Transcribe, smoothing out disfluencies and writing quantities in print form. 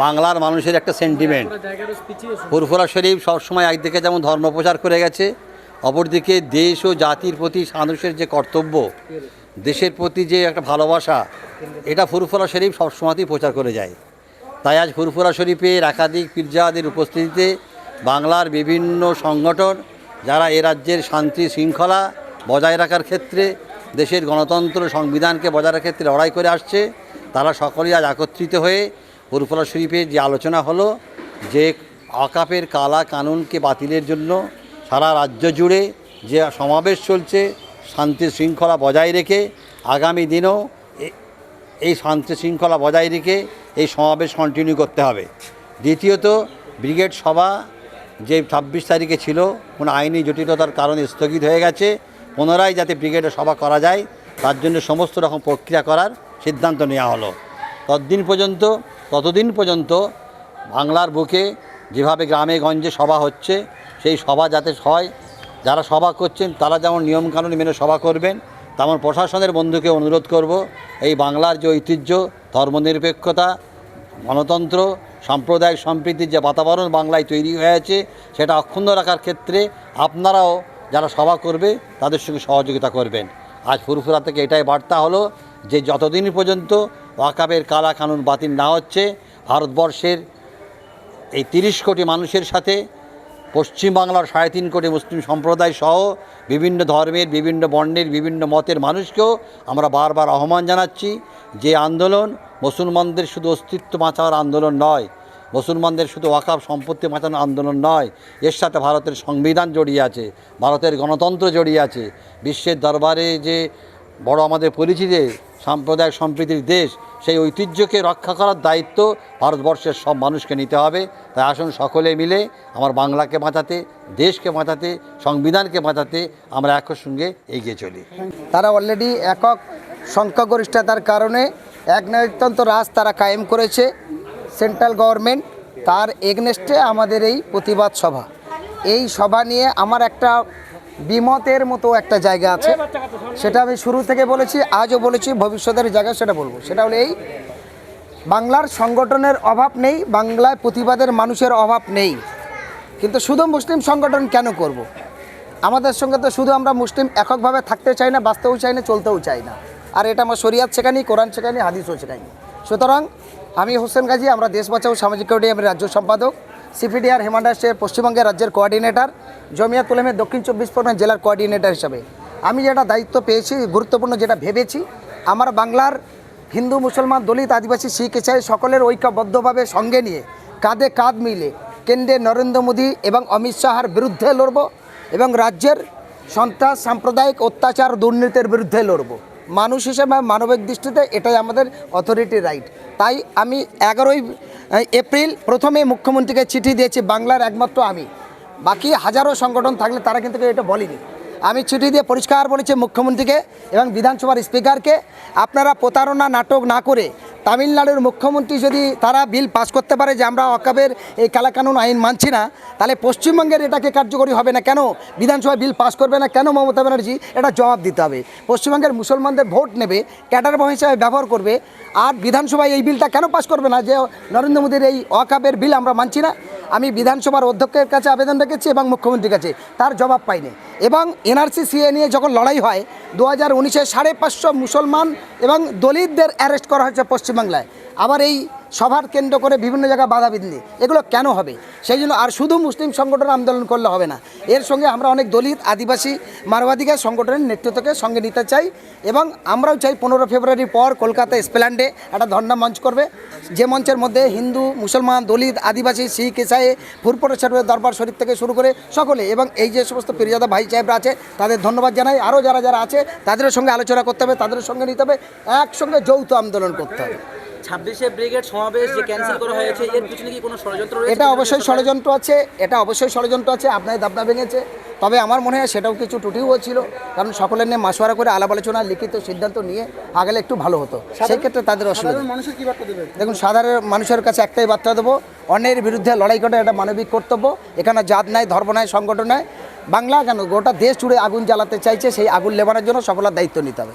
বাংলার মানুষের একটা সেন্টিমেন্ট। ফুরফুরা শরীফ সবসময় একদিকে যেমন ধর্ম প্রচার করে গেছে, অপরদিকে দেশ ও জাতির প্রতি মানুষের যে কর্তব্য, দেশের প্রতি যে একটা ভালোবাসা, এটা ফুরফুরা শরীফ সবসময়তেই প্রচার করে যায়। তাই আজ ফুরফুরা শরীফের একাধিক পীরজাদের উপস্থিতিতে বাংলার বিভিন্ন সংগঠন যারা এ রাজ্যের শান্তি শৃঙ্খলা বজায় রাখার ক্ষেত্রে, দেশের গণতন্ত্র সংবিধানকে বজায় রাখার ক্ষেত্রে লড়াই করে আসছে, তারা সকলেই আজ একত্রিত হয়ে ফুরফুরা শরীফের যে আলোচনা হলো যে ওয়াকফের কালা কানুনকে বাতিলের জন্য সারা রাজ্য জুড়ে যে সমাবেশ চলছে, শান্তি শৃঙ্খলা বজায় রেখে আগামী দিনেও এই শান্তি শৃঙ্খলা বজায় রেখে এই সমাবেশ কন্টিনিউ করতে হবে। দ্বিতীয়ত, ব্রিগেড সভা যে 26 তারিখে ছিল কোনো আইনি জটিলতার কারণে স্থগিত হয়ে গেছে, পুনরায় যাতে ব্রিগেডের সভা করা যায় তার জন্য সমস্ত রকম প্রক্রিয়া করার সিদ্ধান্ত নেওয়া হলো। ততদিন পর্যন্ত বাংলার বুকে যেভাবে গ্রামে গঞ্জে সভা হচ্ছে, সেই সভা যাতে হয়, যারা সভা করছেন তারা যেমন নিয়মকানুন মেনে সভা করবেন, তেমন প্রশাসনের বন্ধুকে অনুরোধ করব এই বাংলার যে ঐতিহ্য, ধর্মনিরপেক্ষতা, গণতন্ত্র, সাম্প্রদায়িক সম্প্রীতির যে বাতাবরণ বাংলায় তৈরি হয়েছে সেটা অক্ষুণ্ণ রাখার ক্ষেত্রে আপনারাও যারা সভা করবে তাদের সঙ্গে সহযোগিতা করবেন। আজ ফুরফুরা থেকে এটাই বার্তা হলো যে যতদিন পর্যন্ত ওয়াকফের কালা কানুন বাতিল না হচ্ছে, ভারতবর্ষের এই 30 কোটি মানুষের সাথে পশ্চিমবাংলার 3.5 কোটি মুসলিম সম্প্রদায় সহ বিভিন্ন ধর্মের, বিভিন্ন বর্ণের, বিভিন্ন মতের মানুষকেও আমরা বারবার আহ্বান জানাচ্ছি যে আন্দোলন মুসলমানদের শুধু অস্তিত্ব বাঁচানোর আন্দোলন নয়, মুসলমানদের শুধু ওয়াকফ সম্পত্তি বাঁচানোর আন্দোলন নয়, এর সাথে ভারতের সংবিধান জড়িয়ে আছে, ভারতের গণতন্ত্র জড়িয়ে আছে। বিশ্বের দরবারে যে বড় আমাদের পরিচিতি সাম্প্রদায়িক সম্প্রীতির দেশ, সেই ঐতিহ্যকে রক্ষা করার দায়িত্ব ভারতবর্ষের সব মানুষকে নিতে হবে। তাই আসুন সকলে মিলে আমার বাংলাকে বাঁচাতে, দেশকে বাঁচাতে, সংবিধানকে বাঁচাতে আমরা একর সঙ্গে এগিয়ে চলি। তারা অলরেডি একক সংখ্যাগরিষ্ঠতার কারণে এক নায়কতন্ত্র রাজ তারা কায়েম করেছে সেন্ট্রাল গভর্নমেন্ট, তার এগনেস্টে আমাদের এই প্রতিবাদ সভা। এই সভা নিয়ে আমার একটা বিমতের মতো একটা জায়গা আছে, সেটা আমি শুরু থেকে বলেছি, আজও বলেছি, ভবিষ্যতের জায়গা সেটা বলবো। সেটা হলো এই বাংলার সংগঠনের অভাব নেই, বাংলায় প্রতিবাদের মানুষের অভাব নেই, কিন্তু শুধু মুসলিম সংগঠন কেন করব? আমাদের সঙ্গে তো শুধু আমরা মুসলিম এককভাবে থাকতে চাই না, বাঁচতেও চাই না, চলতেও চাই না। আর এটা আমার শরিয়াত শেখানি, কোরআন শেখানি, হাদিসও শেখানি। সুতরাং আমি হোসেন গাজী, আমরা দেশ বাঁচাও সামাজিক কমিটির রাজ্য সম্পাদক, সিপিডিআর হেমান্ডাসের পশ্চিমবঙ্গের রাজ্যের কোঅর্ডিনেটর, জমিয়াত উলেমায়ে দক্ষিণ 24 পরগনা জেলার কোঅর্ডিনেটর হিসাবে আমি যেটা দায়িত্ব পেয়েছি, গুরুত্বপূর্ণ যেটা ভেবেছি, আমার বাংলার হিন্দু, মুসলমান, দলিত, আদিবাসী, শিখ, ইসাই সকলের ঐক্যবদ্ধভাবে সঙ্গে নিয়ে কাঁধে কাঁধ মিলে কেন্দ্রে নরেন্দ্র মোদী এবং অমিত শাহর বিরুদ্ধে লড়ব এবং রাজ্যের সন্ত্রাস, সাম্প্রদায়িক অত্যাচার, দুর্নীতির বিরুদ্ধে লড়ব। মানুষ হিসেবে মানবিক দৃষ্টিতে এটাই আমাদের অথরিটি রাইট। তাই আমি 11ই এপ্রিল প্রথমে মুখ্যমন্ত্রীকে চিঠি দিয়েছি, বাংলার একমাত্র আমি, বাকি হাজারো সংগঠন থাকলে তারা কিন্তু এটা বলেনি। আমি চিঠি দিয়ে পরিষ্কার বলেছি মুখ্যমন্ত্রীকে এবং বিধানসভার স্পিকারকে, আপনারা প্রতারণা নাটক না করে তামিলনাড়ুর মুখ্যমন্ত্রী যদি তারা বিল পাস করতে পারে যে আমরা ওয়াকফের এই কালাকানুন আইন মানছি না, তাহলে পশ্চিমবঙ্গের এটাকে কার্যকরী হবে না কেন? বিধানসভায় বিল পাস করবে না কেন মমতা ব্যানার্জি? এটা জবাব দিতে হবে। পশ্চিমবঙ্গের মুসলমানদের ভোট নেবে, ক্যাডার বম হিসাবে ব্যবহার করবে, আর বিধানসভায় এই বিলটা কেন পাস করবে না যে নরেন্দ্র মোদীর এই ওয়াকফের বিল আমরা মানছি না? আমি বিধানসভার অধ্যক্ষের কাছে আবেদন রেখেছি এবং মুখ্যমন্ত্রীর কাছে, তার জবাব পাইনি। এবং এনআরসি সিএ নিয়ে যখন লড়াই হয় 2019-এ 550 মুসলমান এবং দলিতদের অ্যারেস্ট করা হয়েছে পশ্চিমবাংলায়। আবার এই সভার কেন্দ্র করে বিভিন্ন জায়গায় বাধাবিঘ্নি, এগুলো কেন হবে? সেই জন্য আর শুধু মুসলিম সংগঠন আন্দোলন করলে হবে না, এর সঙ্গে আমরা অনেক দলিত, আদিবাসী, মানবাধিকার সংগঠনের নেতৃত্বকে সঙ্গে নিতে চাই। এবং আমরাও চাই 15 ফেব্রুয়ারির পর কলকাতা এসপ্ল্যান্ডে একটা ধর্ণা মঞ্চ করবে, যে মঞ্চের মধ্যে হিন্দু, মুসলমান, দলিত, আদিবাসী, শিখ, ইসাই, ফুরফুরা শরীফের দরবার শরীফ থেকে শুরু করে সকলে, এবং এই যে সমস্ত পীরজাদা ভাই সাহেবরা আছে তাদের ধন্যবাদ জানাই। আরও যারা আছে তাদের সঙ্গে আলোচনা করতে হবে, তাদের সঙ্গে নিতে হবে, একসঙ্গে যৌথ আন্দোলন করতে হবে। 26শে ব্রিগেড সমাবেশ যে ক্যান্সেল করা হয়েছে, এর পিছনে কি কোনো ষড়যন্ত্র রয়েছে? এটা অবশ্যই ষড়যন্ত্র আছে, আপনার দাবনা ভেঙেছে। তবে আমার মনে হয় সেটাও কিছু ত্রুটিও হচ্ছিল, কারণ সকলের নিয়ে মাসোয়ারা করে আলাপ আলোচনা, লিখিত সিদ্ধান্ত নিয়ে আগেলে একটু ভালো হতো। সেই ক্ষেত্রে তাদের অসুবিধা। দেখুন, সাধারণ মানুষের কাছে একটাই বার্তা দেবো, অন্যের বিরুদ্ধে লড়াই করা এটা মানবিক কর্তব্য। এখানে জাত নাই, ধর্ম নাই, সংগঠন নাই, বাংলা কেন গোটা দেশ জুড়ে আগুন জ্বালাতে চাইছে, সেই আগুন নেভানোর জন্য সকলের দায়িত্ব নিতে হবে।